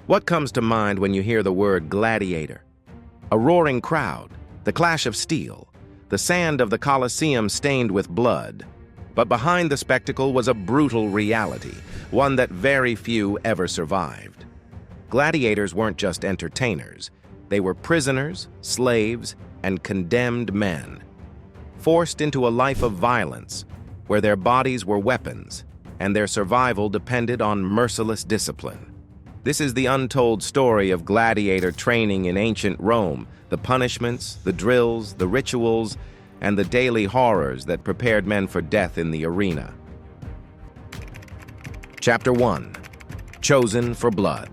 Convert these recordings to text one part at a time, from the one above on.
What comes to mind when you hear the word gladiator? A roaring crowd, the clash of steel, the sand of the Colosseum stained with blood. But behind the spectacle was a brutal reality, one that very few ever survived. Gladiators weren't just entertainers. They were prisoners, slaves, and condemned men, forced into a life of violence, where their bodies were weapons, and their survival depended on merciless discipline. This is the untold story of gladiator training in ancient Rome, the punishments, the drills, the rituals, and the daily horrors that prepared men for death in the arena. Chapter 1. Chosen for Blood.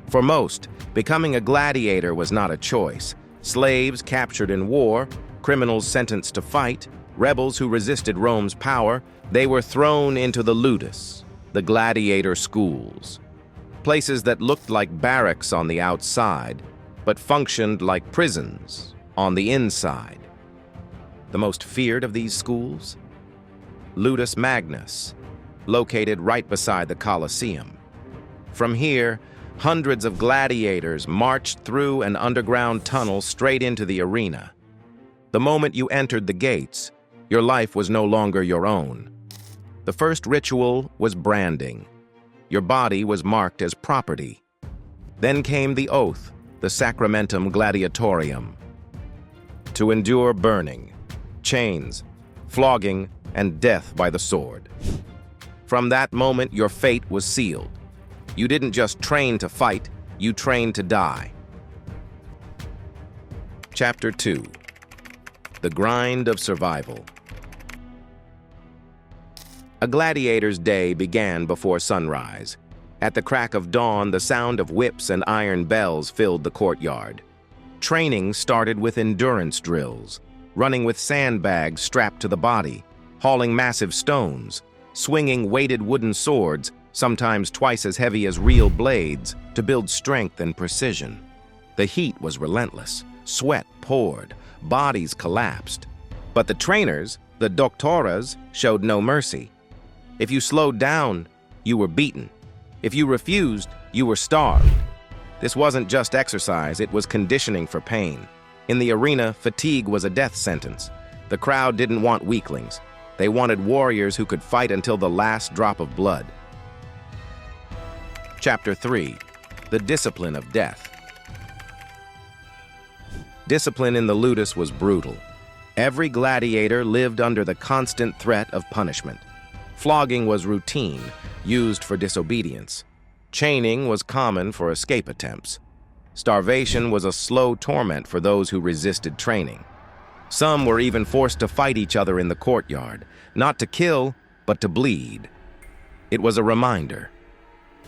For most, becoming a gladiator was not a choice. Slaves captured in war, criminals sentenced to fight, rebels who resisted Rome's power, they were thrown into the Ludus, the gladiator schools. Places that looked like barracks on the outside, but functioned like prisons on the inside. The most feared of these schools? Ludus Magnus, located right beside the Colosseum. From here, hundreds of gladiators marched through an underground tunnel straight into the arena. The moment you entered the gates, your life was no longer your own. The first ritual was branding. Your body was marked as property. Then came the oath, the Sacramentum Gladiatorium. To endure burning, chains, flogging, and death by the sword. From that moment, your fate was sealed. You didn't just train to fight, you trained to die. Chapter 2. The Grind of Survival. A gladiator's day began before sunrise. At the crack of dawn, the sound of whips and iron bells filled the courtyard. Training started with endurance drills, running with sandbags strapped to the body, hauling massive stones, swinging weighted wooden swords, sometimes twice as heavy as real blades, to build strength and precision. The heat was relentless. Sweat poured. Bodies collapsed. But the trainers, the doctoras, showed no mercy. If you slowed down, you were beaten. If you refused, you were starved. This wasn't just exercise, it was conditioning for pain. In the arena, fatigue was a death sentence. The crowd didn't want weaklings. They wanted warriors who could fight until the last drop of blood. Chapter 3. The Discipline of Death. Discipline in the Ludus was brutal. Every gladiator lived under the constant threat of punishment. Flogging was routine, used for disobedience. Chaining was common for escape attempts. Starvation was a slow torment for those who resisted training. Some were even forced to fight each other in the courtyard, not to kill, but to bleed. It was a reminder.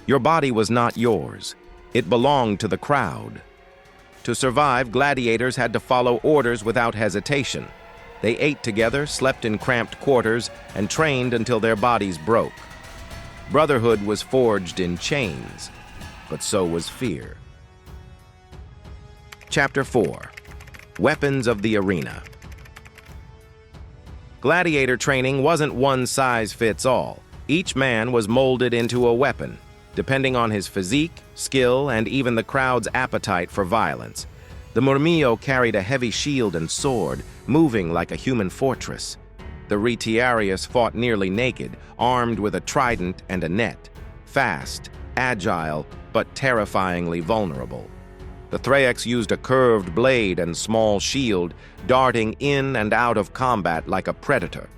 Your body was not yours. It belonged to the crowd. To survive, gladiators had to follow orders without hesitation. They ate together, slept in cramped quarters, and trained until their bodies broke. Brotherhood was forged in chains, but so was fear. Chapter 4. Weapons of the Arena. Gladiator training wasn't one size fits all. Each man was molded into a weapon, depending on his physique, skill, and even the crowd's appetite for violence. The Murmillo carried a heavy shield and sword, moving like a human fortress. The Retiarius fought nearly naked, armed with a trident and a net. Fast, agile, but terrifyingly vulnerable. The Thraex used a curved blade and small shield, darting in and out of combat like a predator.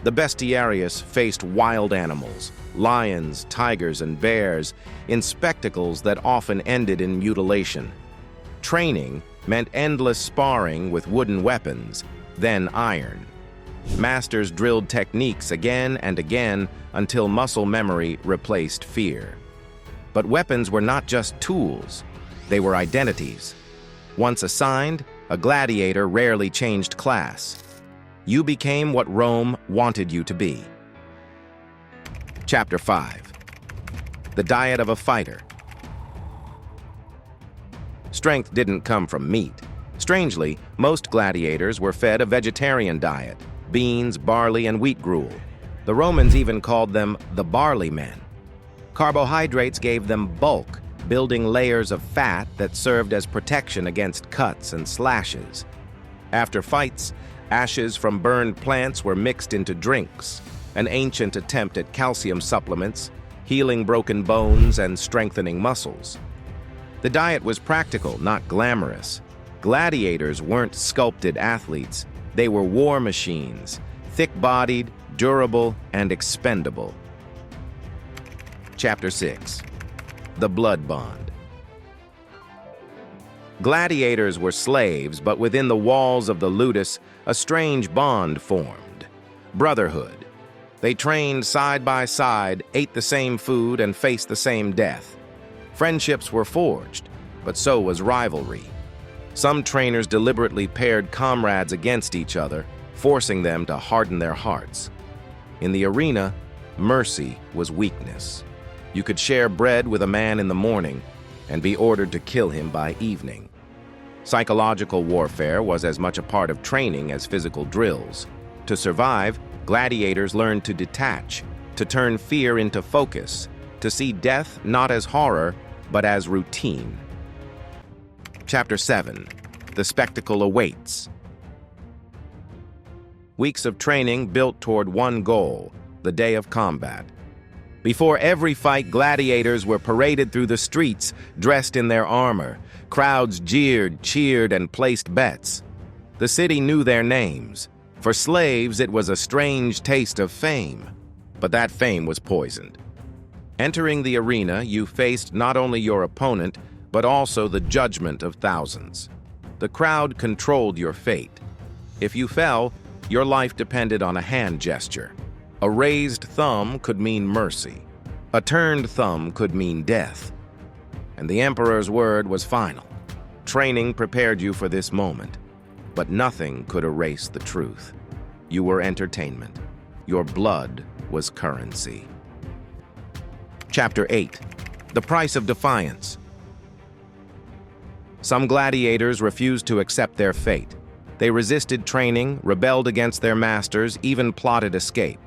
The Bestiarius faced wild animals, lions, tigers, and bears, in spectacles that often ended in mutilation. Training meant endless sparring with wooden weapons, then iron. Masters drilled techniques again and again until muscle memory replaced fear. But weapons were not just tools, they were identities. Once assigned, a gladiator rarely changed class. You became what Rome wanted you to be. Chapter 5. The Diet of a Fighter. Strength didn't come from meat. Strangely, most gladiators were fed a vegetarian diet: beans, barley, and wheat gruel. The Romans even called them the Barley men. Carbohydrates gave them bulk, building layers of fat that served as protection against cuts and slashes. After fights, ashes from burned plants were mixed into drinks, an ancient attempt at calcium supplements, healing broken bones and strengthening muscles. The diet was practical, not glamorous. Gladiators weren't sculpted athletes. They were war machines, thick-bodied, durable, and expendable. Chapter 6. The Blood Bond. Gladiators were slaves, but within the walls of the Ludus, a strange bond formed. Brotherhood. They trained side by side, ate the same food, and faced the same death. Friendships were forged, but so was rivalry. Some trainers deliberately paired comrades against each other, forcing them to harden their hearts. In the arena, mercy was weakness. You could share bread with a man in the morning and be ordered to kill him by evening. Psychological warfare was as much a part of training as physical drills. To survive, gladiators learned to detach, to turn fear into focus, to see death not as horror, but as routine. Chapter 7. The spectacle awaits. Weeks of training built toward one goal, the day of combat. Before every fight, gladiators were paraded through the streets, dressed in their armor. Crowds jeered, cheered, and placed bets. The city knew their names. For slaves, it was a strange taste of fame. But that fame was poisoned. Entering the arena, you faced not only your opponent, but also the judgment of thousands. The crowd controlled your fate. If you fell, your life depended on a hand gesture. A raised thumb could mean mercy. A turned thumb could mean death. And the emperor's word was final. Training prepared you for this moment, but nothing could erase the truth. You were entertainment. Your blood was currency. Chapter 8. The Price of Defiance. Some gladiators refused to accept their fate. They resisted training, rebelled against their masters, even plotted escape.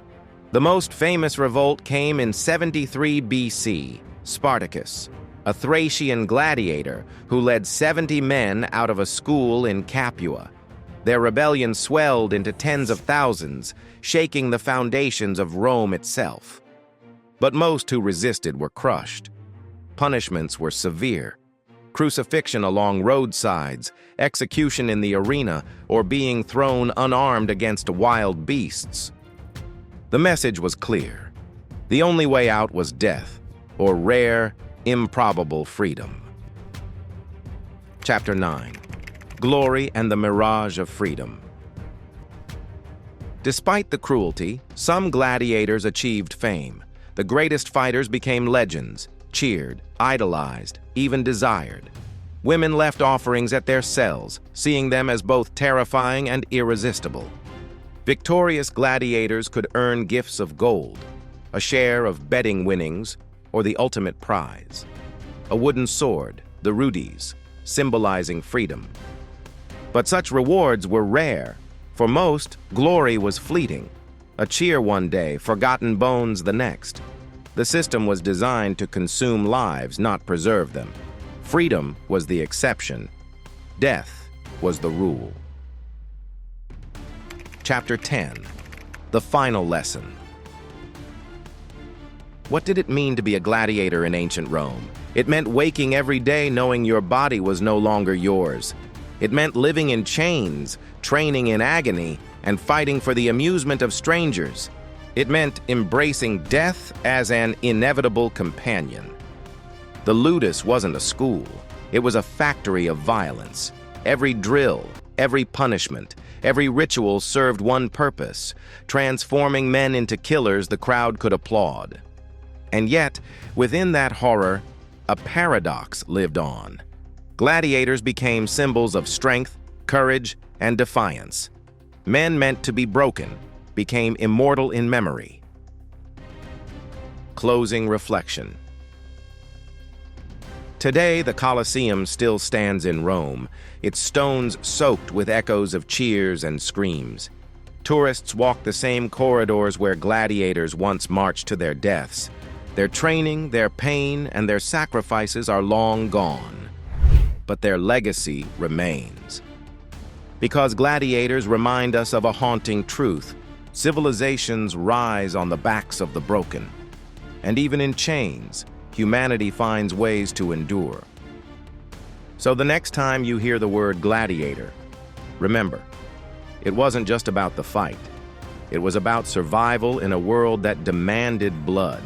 The most famous revolt came in 73 BC, Spartacus, a Thracian gladiator who led 70 men out of a school in Capua. Their rebellion swelled into tens of thousands, shaking the foundations of Rome itself. But most who resisted were crushed. Punishments were severe. Crucifixion along roadsides, execution in the arena, or being thrown unarmed against wild beasts. The message was clear. The only way out was death, or rare, improbable freedom. Chapter 9. Glory and the Mirage of Freedom. Despite the cruelty, some gladiators achieved fame. The greatest fighters became legends, cheered, idolized, even desired. Women left offerings at their cells, seeing them as both terrifying and irresistible. Victorious gladiators could earn gifts of gold, a share of betting winnings, or the ultimate prize. A wooden sword, the Ludus, symbolizing freedom. But such rewards were rare. For most, glory was fleeting. A cheer one day, forgotten bones the next. The system was designed to consume lives, not preserve them. Freedom was the exception. Death was the rule. Chapter 10. The Final Lesson. What did it mean to be a gladiator in ancient Rome? It meant waking every day knowing your body was no longer yours. It meant living in chains, training in agony, and fighting for the amusement of strangers. It meant embracing death as an inevitable companion. The Ludus wasn't a school. It was a factory of violence. Every drill, every punishment, every ritual served one purpose, transforming men into killers the crowd could applaud. And yet, within that horror, a paradox lived on. Gladiators became symbols of strength, courage, and defiance. Men meant to be broken became immortal in memory. Closing reflection. Today, the Colosseum still stands in Rome, its stones soaked with echoes of cheers and screams. Tourists walk the same corridors where gladiators once marched to their deaths, Their training, their pain, and their sacrifices are long gone, but their legacy remains. Because gladiators remind us of a haunting truth: civilizations rise on the backs of the broken. And even in chains, humanity finds ways to endure. So the next time you hear the word gladiator, remember, it wasn't just about the fight. It was about survival in a world that demanded blood.